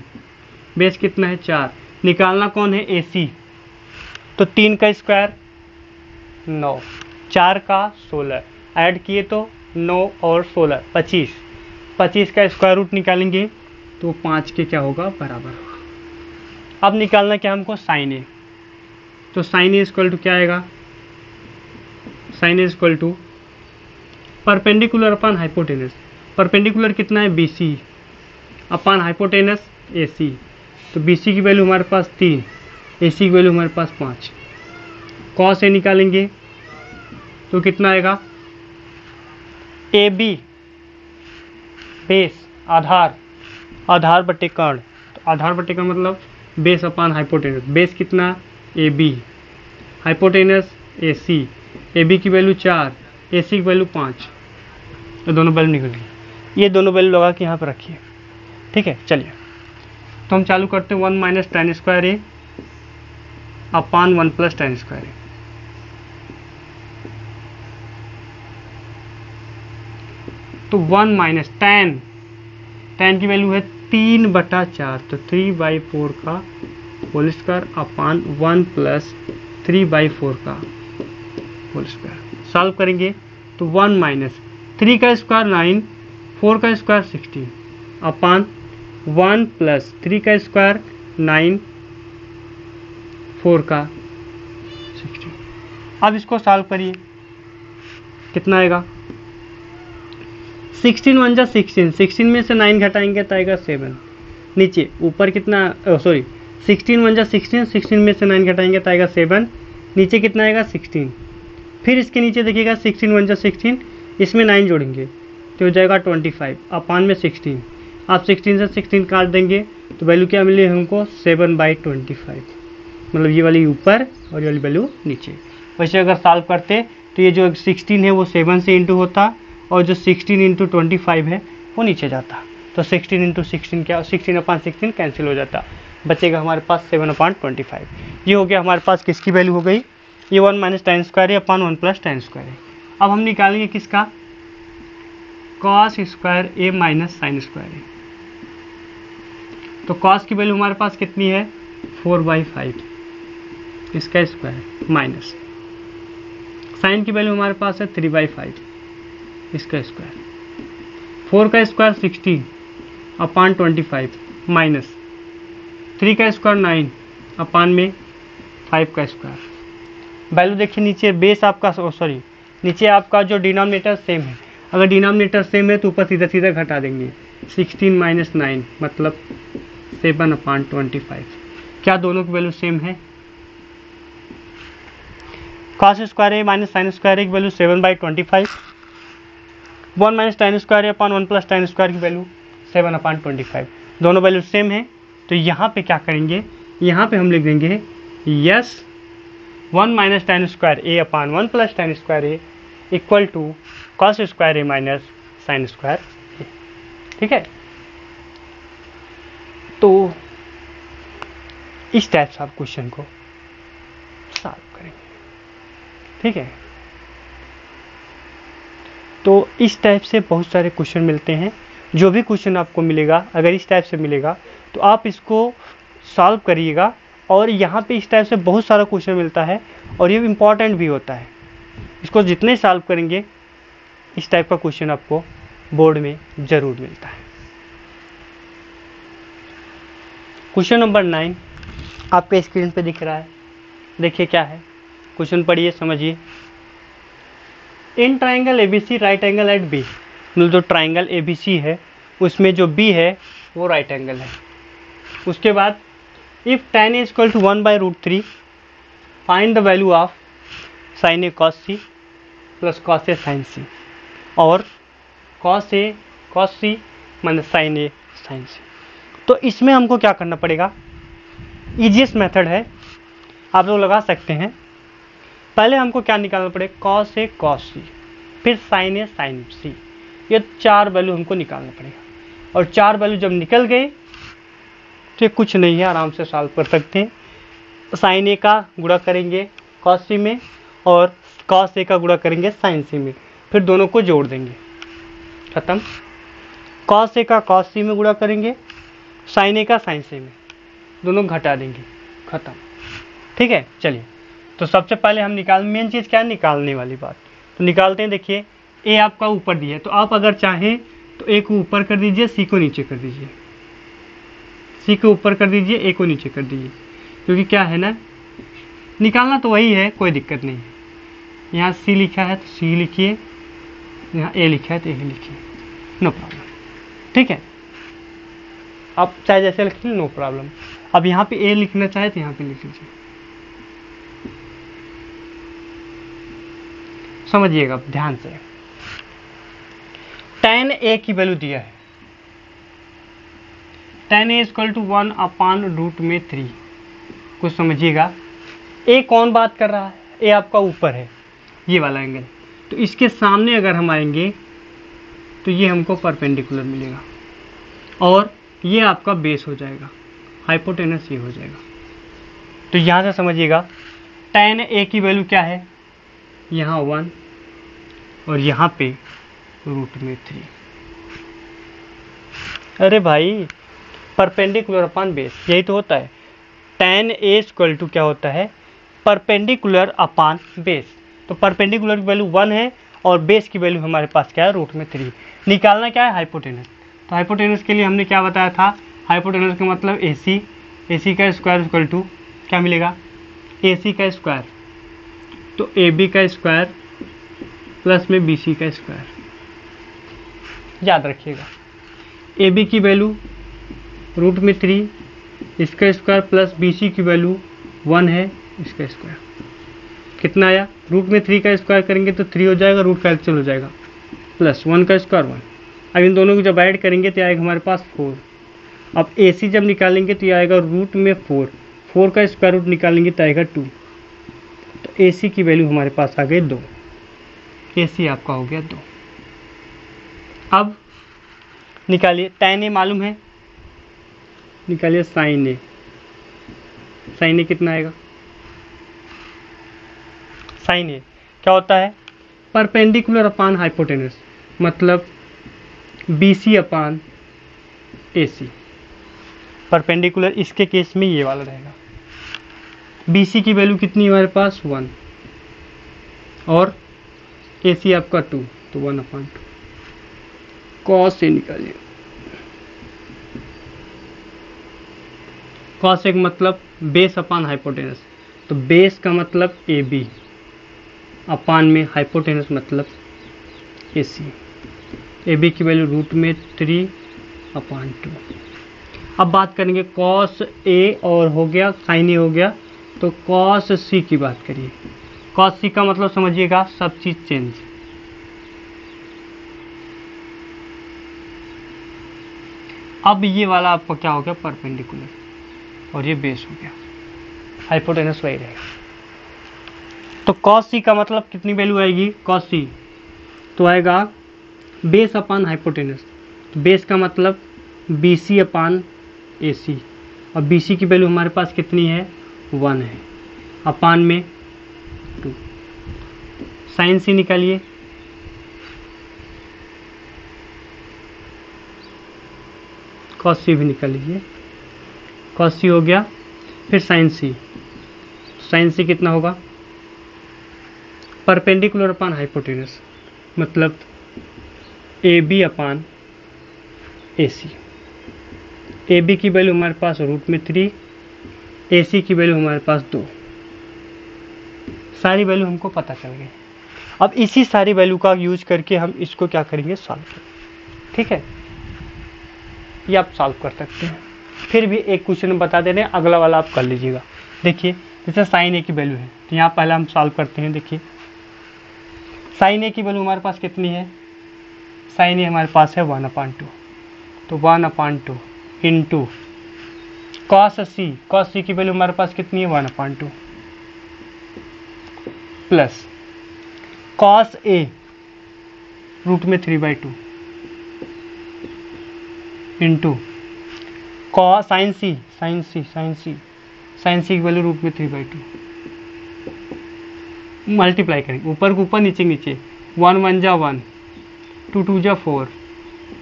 बेस कितना है 4, निकालना कौन है AC, तो 3 का स्क्वायर 9, 4 का 16, ऐड किए तो 9 और 16 25, 25 का स्क्वायर रूट निकालेंगे तो 5 के क्या होगा बराबर होगा। अब निकालना क्या हमको साइन ए, तो साइन ए इक्वल टू क्या आएगा, sine A equal to perpendicular upon hypotenuse, perpendicular कितना है BC अपॉन हाइपोटेनस AC, तो BC की वैल्यू हमारे पास 3, AC की वैल्यू हमारे पास 5, कॉस ए निकालेंगे तो कितना आएगा, AB बेस आधार, आधार बटे कर्ण, तो आधार बटे कर्ण मतलब बेस अपॉन हाइपोटेनस, बेस कितना AB, हाइपोटेनस AC, AB की वैल्यू 4, AC की वैल्यू 5, तो दोनों वैल्यू निकल गई। ये दोनों वैल्यू लगा के यहाँ पर रखिए, ठीक है। चलिए तो हम चालू करते हैं 1 minus tan square A upon 1 plus tan square ए, तो 1 माइनस tan, tan की वैल्यू है 3/4, तो 3/4 का होल स्क्वायर अपॉन 1 प्लस 3/4 का होल स्क्वायर। सॉल्व करेंगे तो 1 माइनस 3 का स्क्वायर 9, 4 का स्क्वायर 16 अपॉन 1 प्लस 3 का स्क्वायर 9, 4 का 16। अब इसको सॉल्व करिए, कितना आएगा, 16 1 जा 16, 16 में से 9 घटाएंगे तो आएगा 7, नीचे ऊपर कितना 16 1 जा 16, 16 में से 9 घटाएंगे तो आएगा 7, नीचे कितना आएगा 16, फिर इसके नीचे देखिएगा 16 1 जा 16, इसमें 9 जोड़ेंगे तो हो जाएगा 25 अपॉन में 16, आप 16 से 16 काट देंगे तो वैल्यू क्या मिली हमको 7/25, मतलब ये वाली ऊपर और ये वाली वैल्यू नीचे। वैसे अगर सॉल्व करते तो ये जो 16 है वो 7 से इंटू होता और जो 16 इंटू 25 है वो नीचे जाता, तो 16 इंटू 16 क्या, 16/16 कैंसिल हो जाता, बचेगा हमारे पास 7/25। ये हो गया हमारे पास किसकी वैल्यू हो गई, ये 1 माइनस tan स्क्वायर है अपॉन 1 प्लस tan स्क्वायर है। अब हम निकालेंगे किसका, cos square A minus sine square ए, तो कॉस की वैल्यू हमारे पास कितनी है 4/5, इसका स्क्वायर माइनस साइन की वैल्यू हमारे पास है 3/5, इसका स्क्वायर, 4 का स्क्वायर 16 अपॉन 25 माइनस 3 का स्क्वायर 9 अपॉन में 5 का स्क्वायर। वैल्यू देखिए नीचे बेस आपका नीचे आपका जो डिनोमिनेटर सेम है, अगर डिनोमिनेटर सेम है तो ऊपर सीधा सीधा घटा देंगे, 16 माइनस 9 मतलब 7/25। क्या दोनों की वैल्यू सेम है, cos square A minus sine square ए की value 7/25, 1 minus tan square upon 1 plus tan square की वैल्यू 7/25, दोनों वैल्यू सेम है। तो यहाँ पे क्या करेंगे, यहाँ पे हम लिख देंगे yes 1 minus tan square A upon 1 plus tan square A equal to cos square A minus sine square A, ठीक है। तो इस टाइप से आप क्वेश्चन को सॉल्व करेंगे, ठीक है। तो इस टाइप से बहुत सारे क्वेश्चन मिलते हैं, जो भी क्वेश्चन आपको मिलेगा अगर इस टाइप से मिलेगा तो आप इसको सॉल्व करिएगा, और यहाँ पे इस टाइप से बहुत सारा क्वेश्चन मिलता है और ये इम्पॉर्टेंट भी होता है, इसको जितने सॉल्व करेंगे इस टाइप का क्वेश्चन आपको बोर्ड में ज़रूर मिलता है। क्वेश्चन नंबर 9 आपके स्क्रीन पे दिख रहा है, देखिए क्या है, क्वेश्चन पढ़िए समझिए। In triangle ABC right angle at B, मतलब जो ट्राइंगल ABC है उसमें जो B है वो राइट एंगल है। उसके बाद if tan A equal to 1/√3 find the value of sin A cos C plus cos A sin C, और cos A cos C minus sine A sine C. तो इसमें हमको क्या करना पड़ेगा, ईजीएस्ट मेथड है, आप लोग लगा सकते हैं। पहले हमको क्या निकालना पड़ेगा, कॉस ए कॉस सी, फिर साइन ए साइन सी, ये 4 वैल्यू हमको निकालना पड़ेगा। और 4 वैल्यू जब निकल गए तो कुछ नहीं है, आराम से सॉल्व कर सकते हैं। साइन ए का गुणा करेंगे कॉस सी में और कॉस ए का गुणा करेंगे साइन सी में, फिर दोनों को जोड़ देंगे, खत्म। कॉस ए का कॉस सी में गुणा करेंगे, साइन ए का साइन सी में, दोनों घटा देंगे, खत्म। ठीक है, चलिए तो सबसे पहले हम मेन चीज़ क्या है, निकालने वाली बात। तो निकालते हैं। देखिए ए आपका ऊपर दिया है, तो आप अगर चाहें तो ए को ऊपर कर दीजिए, सी को नीचे कर दीजिए, सी को ऊपर कर दीजिए, ए को नीचे कर दीजिए, क्योंकि क्या है ना, निकालना तो वही है, कोई दिक्कत नहीं है। यहाँ सी लिखा है तो सी लिखिए, यहाँ ए लिखा है तो ए लिखिए, नो प्रॉब्लम। ठीक है, आप चाहे जैसे लिख लीजिए, नो प्रॉब्लम। अब यहाँ पे ए लिखना चाहे तो यहाँ पे लिख लीजिए, समझिएगा ध्यान से। tan a की वैल्यू दिया है, tan a इक्वल टू 1/√3। कुछ समझिएगा, ए कौन बात कर रहा है, ए आपका ऊपर है, ये वाला एंगल, तो इसके सामने अगर हम आएंगे तो ये हमको परपेंडिकुलर मिलेगा और ये आपका बेस हो जाएगा, हाइपोटेनस ये हो जाएगा। तो यहाँ से समझिएगा tan a की वैल्यू क्या है, यहाँ 1 और यहाँ पे √3। अरे भाई परपेंडिकुलर अपॉन बेस, यही तो होता है। tan a इक्वल टू क्या होता है, परपेंडिकुलर अपॉन बेस। तो परपेंडिकुलर की वैल्यू 1 है और बेस की वैल्यू हमारे पास क्या है, √3। निकालना क्या है, हाइपोटेनस। तो हाइपोटेनस के लिए हमने क्या बताया था, हाइपोटेनस का मतलब AC, AC का स्क्वायर इक्वल टू क्या मिलेगा, AC का स्क्वायर, तो AB का स्क्वायर प्लस में BC का स्क्वायर। याद रखिएगा, AB की वैल्यू √3, इसका स्क्वायर प्लस BC की वैल्यू 1 है, इसका स्क्वायर कितना आया, √3 का स्क्वायर करेंगे तो 3 हो जाएगा, रूट कैंसिल हो जाएगा, प्लस 1 का स्क्वायर 1। अब इन दोनों को जब ऐड करेंगे तो आएगा हमारे पास 4। अब AC जब निकालेंगे तो ये आएगा √4, 4 का स्क्वायर रूट निकालेंगे तो आएगा 2। तो AC की वैल्यू हमारे पास आ गई 2, AC आपका हो गया 2। अब निकालिए, tan a मालूम है, निकालिए sin a। sin a कितना आएगा, sin a क्या होता है, परपेंडिकुलर अपॉन हाइपोटेनस, मतलब BC अपॉन AC। परपेंडिकुलर इसके केस में ये वाला रहेगा। BC की वैल्यू कितनी है हमारे पास, 1 और AC आपका 2, तो 1/2। cos से निकालिए, cos एक मतलब बेस अपॉन हाइपोटेनस, तो बेस का मतलब AB अपान में हाइपोटेनस मतलब AC। AB की वैल्यू √3/2। अब बात करेंगे cos A और हो गया sin A हो गया, तो cos C की बात करिए। cos C का मतलब समझिएगा, सब चीज चेंज। अब ये वाला आपका क्या हो गया, परपेंडिकुलर, और ये बेस हो गया, हाइपोटेनस वही रहेगा। तो cos C का मतलब कितनी वैल्यू आएगी, cos C तो आएगा बेस अपान हाइपोटेनस, तो बेस का मतलब BC अपान AC, और BC की वैल्यू हमारे पास कितनी है, 1 है, अपान में 2। sin C निकालिए, cos C भी निकाल लीजिए, cos C हो गया, फिर sin C। sin C कितना होगा, परपेंडिकुलर अपान हाइपोटेनस, मतलब AB अपान AC। AB की वैल्यू हमारे पास √3, AC की वैल्यू हमारे पास 2। सारी वैल्यू हमको पता चल गई। अब इसी सारी वैल्यू का यूज करके हम इसको क्या करेंगे, सॉल्व करेंगे। ठीक है, ये आप सॉल्व कर सकते हैं। फिर भी एक क्वेश्चन बता दे रहे हैं, अगला वाला आप कर लीजिएगा। देखिए जैसे sin A की वैल्यू है, तो यहाँ पहले हम सॉल्व करते हैं। देखिए sin A की वैल्यू हमारे पास कितनी है, साइन ए हमारे पास है 1/2, तो 1/2 इंटू कॉस सी की वैल्यू हमारे पास कितनी है 1/2 प्लस कॉस ए रूट में 3/2 इंटू कॉस साइन सी की वैल्यू रूट में 3/2 मल्टीप्लाई करेंगे, ऊपर को ऊपर नीचे नीचे 1 1 जा 1 2 2 जा 4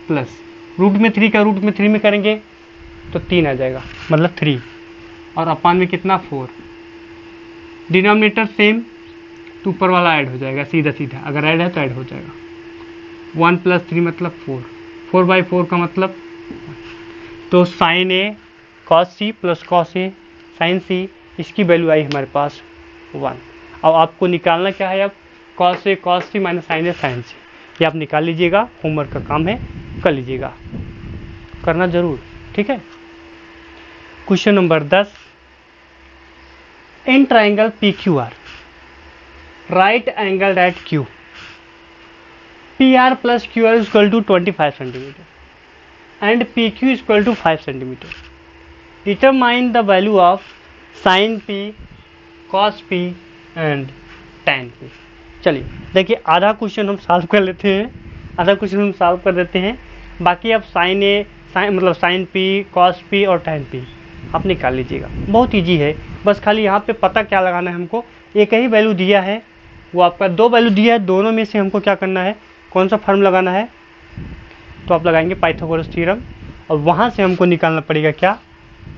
प्लस रूट में 3 का रूट में 3 में करेंगे तो 3 आ जाएगा, मतलब 3 और अपान में कितना 4, डिनोमिनेटर सेम तो ऊपर वाला ऐड हो जाएगा सीधा सीधा, अगर ऐड है तो ऐड हो जाएगा 1 + 3 मतलब 4, 4/4 का मतलब, तो sign A cos C plus cos A sine सी, इसकी वैल्यू आई हमारे पास 1। अब आपको निकालना क्या है, अब cos A cos C minus sine A sine सी, ये आप निकाल लीजिएगा, होमवर्क का काम है, कर लीजिएगा, करना जरूर, ठीक है। Question number 10, in triangle P Q R right angle at Q, P R plus Q R equal to 25 centimetre and PQ is equal to 5 cm. Determine the value of sin P, cos P and tan P. चलिए देखिए, आधा question हम solve कर लेते हैं, आधा question हम solve कर देते हैं, बाकी आप साइन ए मतलब साइन P, cos P और tan P आप निकाल लीजिएगा, बहुत इजी है। बस खाली यहाँ पे पता क्या लगाना है, हमको एक ही वैल्यू दिया है, वो आपका 2 वैल्यू दिया है, दोनों में से हमको क्या करना है, कौन सा फॉर्म लगाना है, तो आप लगाएंगे पाइथागोरस थ्योरम, और वहाँ से हमको निकालना पड़ेगा क्या,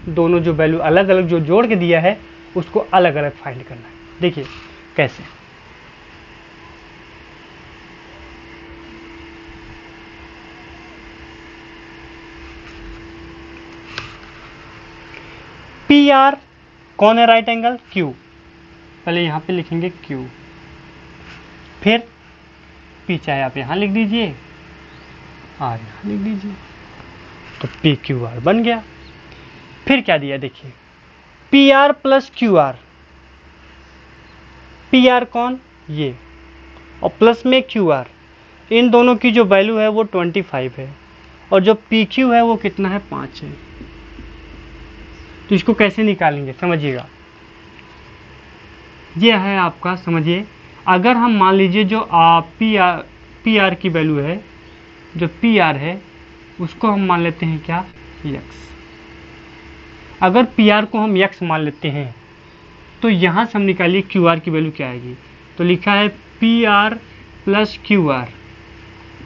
दोनों जो वैल्यू अलग अलग जो जोड़ के दिया है उसको अलग अलग फाइंड करना है। देखिए कैसे, पी आर कौन है, राइट एंगल क्यू, पहले यहाँ पे लिखेंगे क्यू, फिर पी चाहे आप यहाँ लिख दीजिए आर यहाँ लिख दीजिए, तो पी क्यू आर बन गया। फिर क्या दिया देखिए, P R plus Q are, P R कौन ये, और प्लस में क्यू आर, इन दोनों की जो वैल्यू है वो 25 है, और जो पी क्यू है वो कितना है 5 है। तो इसको कैसे निकालेंगे समझिएगा, ये है आपका, समझिए अगर हम मान लीजिए जो पी आर की वैल्यू है, जो पी आर है उसको हम मान लेते हैं क्या x, अगर पी आर को हम x मान लेते हैं तो यहाँ से हम निकालिए क्यू आर की वैल्यू क्या आएगी, तो लिखा है P R plus Q R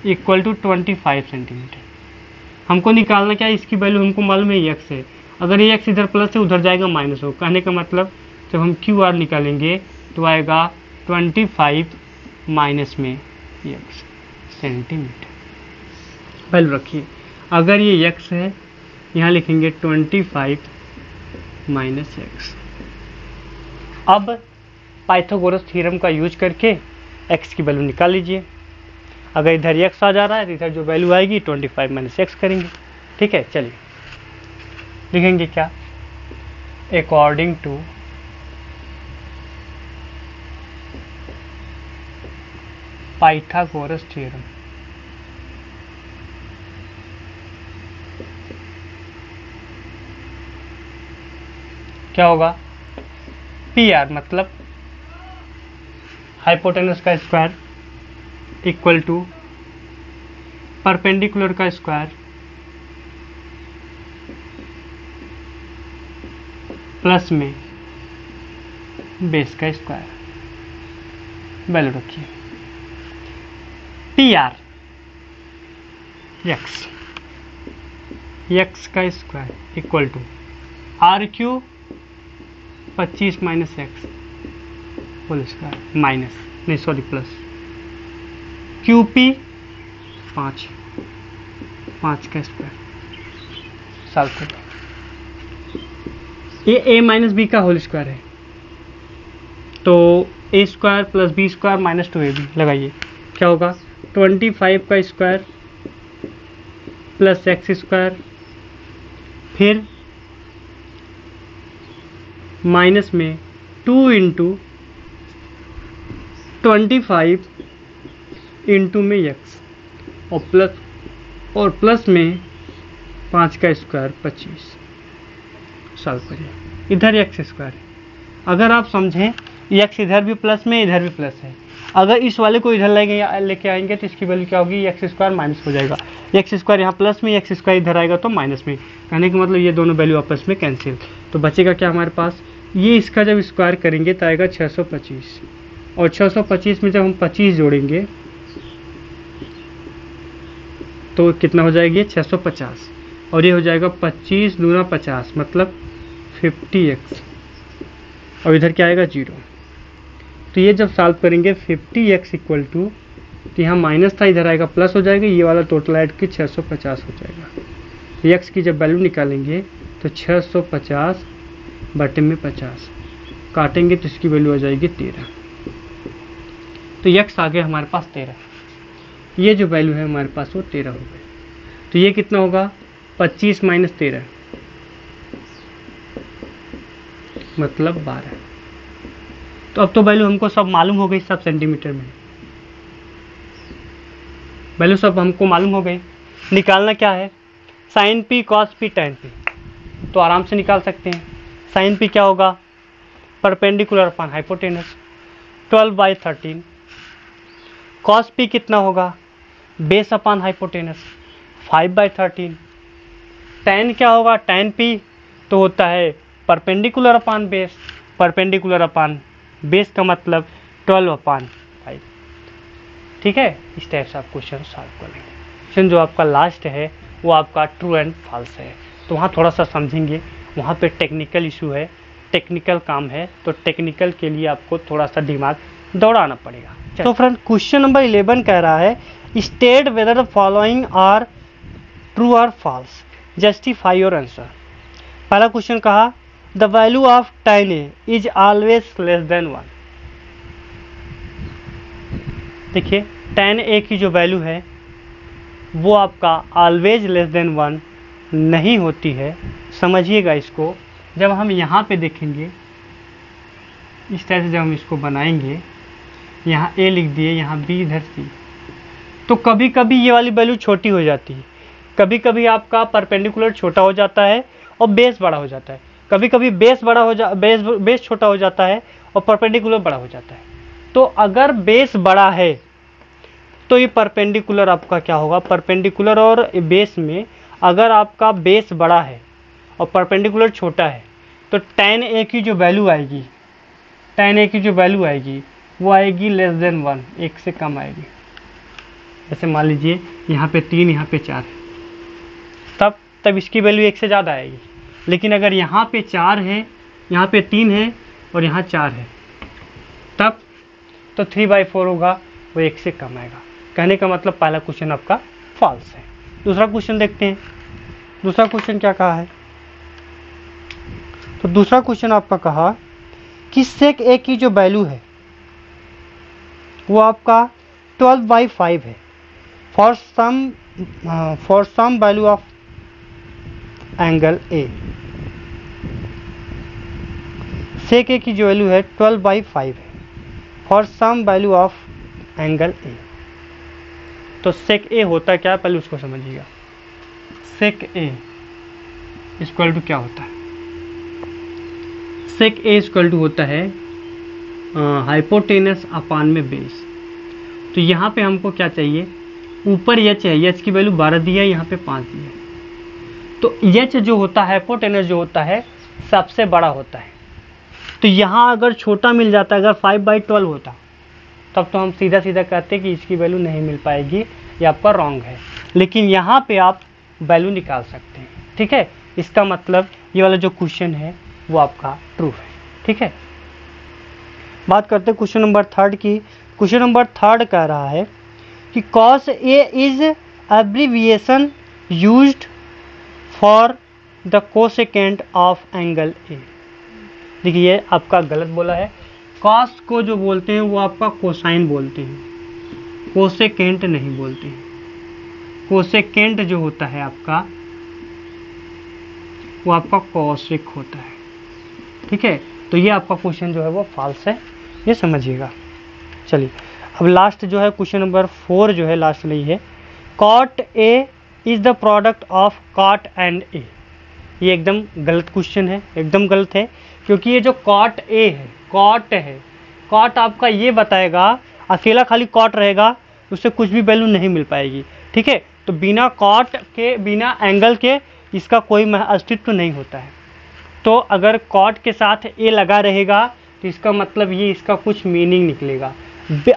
equal to 25 centimetre. हमको निकालना क्या है, इसकी वैल्यू हमको मालूम है x है, अगर ये x इधर प्लस है उधर जाएगा माइनस हो, कहने का मतलब जब हम क्यू आर निकालेंगे तो आएगा 25 माइनस में x सेंटीमीटर, वैल्यू रखिए, अगर ये x है यहाँ लिखेंगे 25 माइनस x। अब पाइथागोरस थ्योरम का यूज करके x की वैल्यू निकाल लीजिए, अगर इधर x आ जा रहा है तो इधर जो वैल्यू आएगी 25 माइनस x करेंगे, ठीक है। चलिए लिखेंगे क्या, अकॉर्डिंग टू पाइथागोरस थ्योरम, क्या होगा, पी आर मतलब हाइपोटेनस का स्क्वायर इक्वल टू परपेंडिकुलर का स्क्वायर प्लस में बेस का स्क्वायर, वैल्यू रखिए, पी आर एक्स का square equal to R Q 25 minus X whole square minus नहीं सॉरी प्लस क्यू पी 5 का स्क्वायर, सॉल्व करो, ये a माइनस बी का होल स्क्वायर है, तो a square plus B square minus 2ab लगाइए, क्या होगा 25 का स्क्वायर प्लस एक्स स्क्वायर, फिर माइनस में 2 इंटू 25 इंटू में x, और प्लस में 5 का स्क्वायर 25। सॉल्व करिए, इधर एक्स स्क्वायर है। अगर आप समझें एक्स इधर भी प्लस में इधर भी प्लस है, अगर इस वाले को इधर लेके आएंगे तो इसकी वैल्यू क्या होगी, एक्स स्क्वायर माइनस हो जाएगा। एक्स स्क्वायर यहाँ प्लस में, एक्स स्क्वायर इधर आएगा तो माइनस में। कहने का मतलब ये दोनों वैल्यू आपस में कैंसिल। तो बचेगा क्या हमारे पास, ये इसका जब स्क्वायर करेंगे तो आएगा 625, और 625 में जब हम 25 जोड़ेंगे तो कितना हो जाएगी 650, और ये हो जाएगा 25 दूना 50 मतलब 50x, और इधर क्या आएगा 0। तो ये जब सॉल्व करेंगे 50x इक्वल टू, तो यहाँ माइनस था इधर आएगा प्लस हो जाएगा, ये वाला टोटल ऐड की 650 हो जाएगा। तो x की जब वैल्यू निकालेंगे तो 650 बटे में 50 काटेंगे तो इसकी वैल्यू आ जाएगी 13। तो x आ गया हमारे पास 13, ये जो वैल्यू है हमारे पास वो 13 हो गई। तो ये कितना होगा 25 माइनस 13 मतलब 12। तो अब तो वैल्यू हमको सब मालूम हो गई, सब सेंटीमीटर में वैल्यू सब हमको मालूम हो गई। निकालना क्या है, sine P cos P tan P, तो आराम से निकाल सकते हैं। साइन पी क्या होगा, perpendicular upon hypotenuse 12/13। Cos P कितना होगा, बेस अपॉन हाइपोटेनस 5/13। टैन क्या होगा, टैन पी तो होता है perpendicular upon base, perpendicular upon base का मतलब 12/5। ठीक है, इस टाइप से आप क्वेश्चन सॉल्व करेंगे। क्वेश्चन जो आपका लास्ट है वो आपका ट्रू एंड फॉल्स है, तो वहाँ थोड़ा सा समझेंगे, वहाँ पे टेक्निकल इशू है, टेक्निकल काम है, तो टेक्निकल के लिए आपको थोड़ा सा दिमाग दौड़ाना पड़ेगा। तो फ्रेंड क्वेश्चन नंबर 11 कह रहा है state whether the following are true और फॉल्स, जस्टिफाई योर आंसर। पहला क्वेश्चन कहा the value of tan a इज ऑलवेज लेस देन 1। देखिए tan a की जो वैल्यू है वो आपका ऑलवेज लेस देन 1 नहीं होती है। समझिएगा इसको, जब हम यहाँ पे देखेंगे इस तरह से, जब हम इसको बनाएंगे, यहाँ a लिख दिए, यहाँ b, इधर c, तो कभी कभी ये वाली वैल्यू छोटी हो जाती है, कभी कभी आपका परपेंडिकुलर छोटा हो जाता है और बेस बड़ा हो जाता है, कभी कभी बेस छोटा हो जाता है और परपेंडिकुलर बड़ा हो जाता है। तो अगर बेस बड़ा है तो ये परपेंडिकुलर आपका क्या होगा, परपेंडिकुलर और बेस में अगर आपका बेस बड़ा है और परपेंडिकुलर छोटा है तो tan a की जो वैल्यू आएगी, tan a की जो वैल्यू आएगी वो आएगी लेस देन 1, 1 से कम आएगी। जैसे मान लीजिए यहाँ पे 3, यहाँ पे 4 है, तब इसकी वैल्यू 1 से ज़्यादा आएगी। लेकिन अगर यहाँ पे 4 है, यहाँ पे 3 है और यहाँ 4 है, तब तो 3/4 होगा, वो 1 से कम आएगा। कहने का मतलब पहला क्वेश्चन आपका फॉल्स है। दूसरा क्वेश्चन देखते हैं, दूसरा क्वेश्चन क्या कहा है। तो दूसरा क्वेश्चन आपका कहा कि sec a की जो वैल्यू है वो आपका 12/5 है for some value of angle a। sec a की जो वैल्यू है 12/5 है for some value of angle a। तो sec a होता क्या है, पहले उसको समझिएगा। sec a इक्वल टू क्या होता है, sec a इक्वल टू होता है हाइपोटेनस अपान में बेस। तो यहाँ पे हमको क्या चाहिए, ऊपर h है, h की वैल्यू 12 दी है, यहाँ पे 5 दी है। तो h जो होता है, हाइपोटेनस जो होता है सबसे बड़ा होता है। तो यहाँ अगर छोटा मिल जाता, अगर 5/12 होता तब तो हम सीधा सीधा कहते कि इसकी वैल्यू नहीं मिल पाएगी, ये आपका रॉन्ग है। लेकिन यहाँ पे आप वैल्यू निकाल सकते हैं। ठीक है, इसका मतलब ये वाला जो क्वेश्चन है वो आपका ट्रू है। ठीक है, बात करते हैं क्वेश्चन नंबर 3 की। क्वेश्चन नंबर 3 कह रहा है कि cos a is abbreviation used for the cosecant of angle a। देखिए आपका गलत बोला है, कॉस को जो बोलते हैं वो आपका कोसाइन बोलते हैं, कोसेकेंट नहीं बोलते हैं। कोसेकेंट जो होता है आपका वो आपका कॉसेक होता है। ठीक है, तो ये आपका क्वेश्चन जो है वो फॉल्स है, ये समझिएगा। चलिए अब लास्ट जो है क्वेश्चन नंबर 4 जो है लास्ट नहीं है, cot A is the product of cot and A. ये एकदम गलत क्वेश्चन है, एकदम गलत है, क्योंकि ये जो कॉट ए है, कॉट है, कॉट आपका ये बताएगा, अकेला खाली कॉट रहेगा उससे कुछ भी वैल्यू नहीं मिल पाएगी, ठीक है। तो बिना कॉट के, बिना एंगल के इसका कोई अस्तित्व नहीं होता है। तो अगर कॉट के साथ ए लगा रहेगा तो इसका मतलब ये इसका कुछ मीनिंग निकलेगा।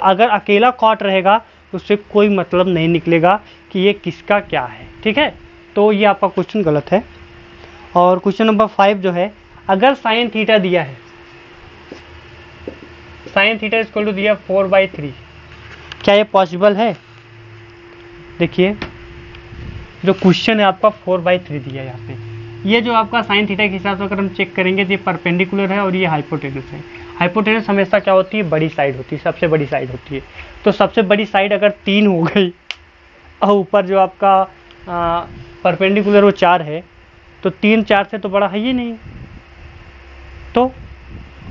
अगर अकेला कॉट रहेगा तो उससे कोई मतलब नहीं निकलेगा कि ये किसका क्या है, ठीक है। तो ये आपका क्वेश्चन गलत है। और क्वेश्चन नंबर 5 जो है, अगर साइन थीटा दिया है, साइन थीटा इक्वल टू दिया 4/3, क्या ये पॉसिबल है? देखिए जो क्वेश्चन है आपका 4/3 दिया है यहाँ पे। ये जो आपका साइन थीटा के हिसाब से अगर हम चेक करेंगे तो ये परपेंडिकुलर है और ये हाइपोटेनस है। हाइपोटेनस हमेशा क्या होती है? बड़ी साइड होती है, सबसे बड़ी साइड होती है। तो सबसे बड़ी साइड अगर 3 हो गई और ऊपर जो आपका परपेंडिकुलर वो 4 है, तो 3 4 से तो बड़ा है ही नहीं। तो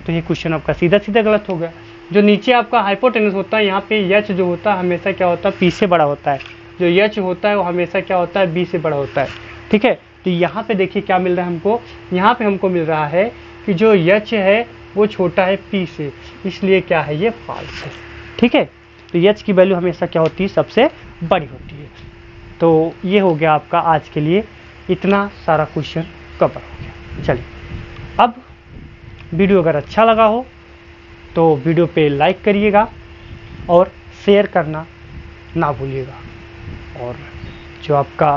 ये क्वेश्चन आपका सीधा सीधा गलत हो गया। जो नीचे आपका हाइपोटेनस होता है, यहाँ पे एच जो होता है हमेशा क्या होता है? पी से बड़ा होता है। जो एच होता है वो हमेशा क्या होता है? बी से बड़ा होता है, ठीक है। तो यहाँ पे देखिए क्या मिल रहा है हमको, यहाँ पे हमको मिल रहा है कि जो एच है वो छोटा है पी से, इसलिए क्या है? ये फॉल्स है, ठीक है। तो एच की वैल्यू हमेशा क्या होती है? सबसे बड़ी होती है। तो ये हो गया आपका आज के लिए, इतना सारा क्वेश्चन कवर हो गया। चलिए, अब वीडियो अगर अच्छा लगा हो तो वीडियो पे लाइक करिएगा और शेयर करना ना भूलिएगा। और जो आपका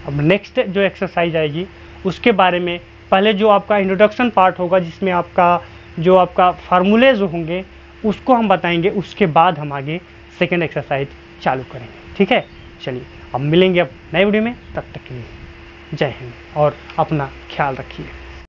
अब नेक्स्ट जो एक्सरसाइज आएगी उसके बारे में पहले जो आपका इंट्रोडक्शन पार्ट होगा, जिसमें आपका जो आपका फार्मूले जो होंगे उसको हम बताएंगे, उसके बाद हम आगे सेकेंड एक्सरसाइज चालू करेंगे, ठीक है। चलिए, अब मिलेंगे अब नए वीडियो में, तब तक के लिए जय हिंद और अपना ख्याल रखिए।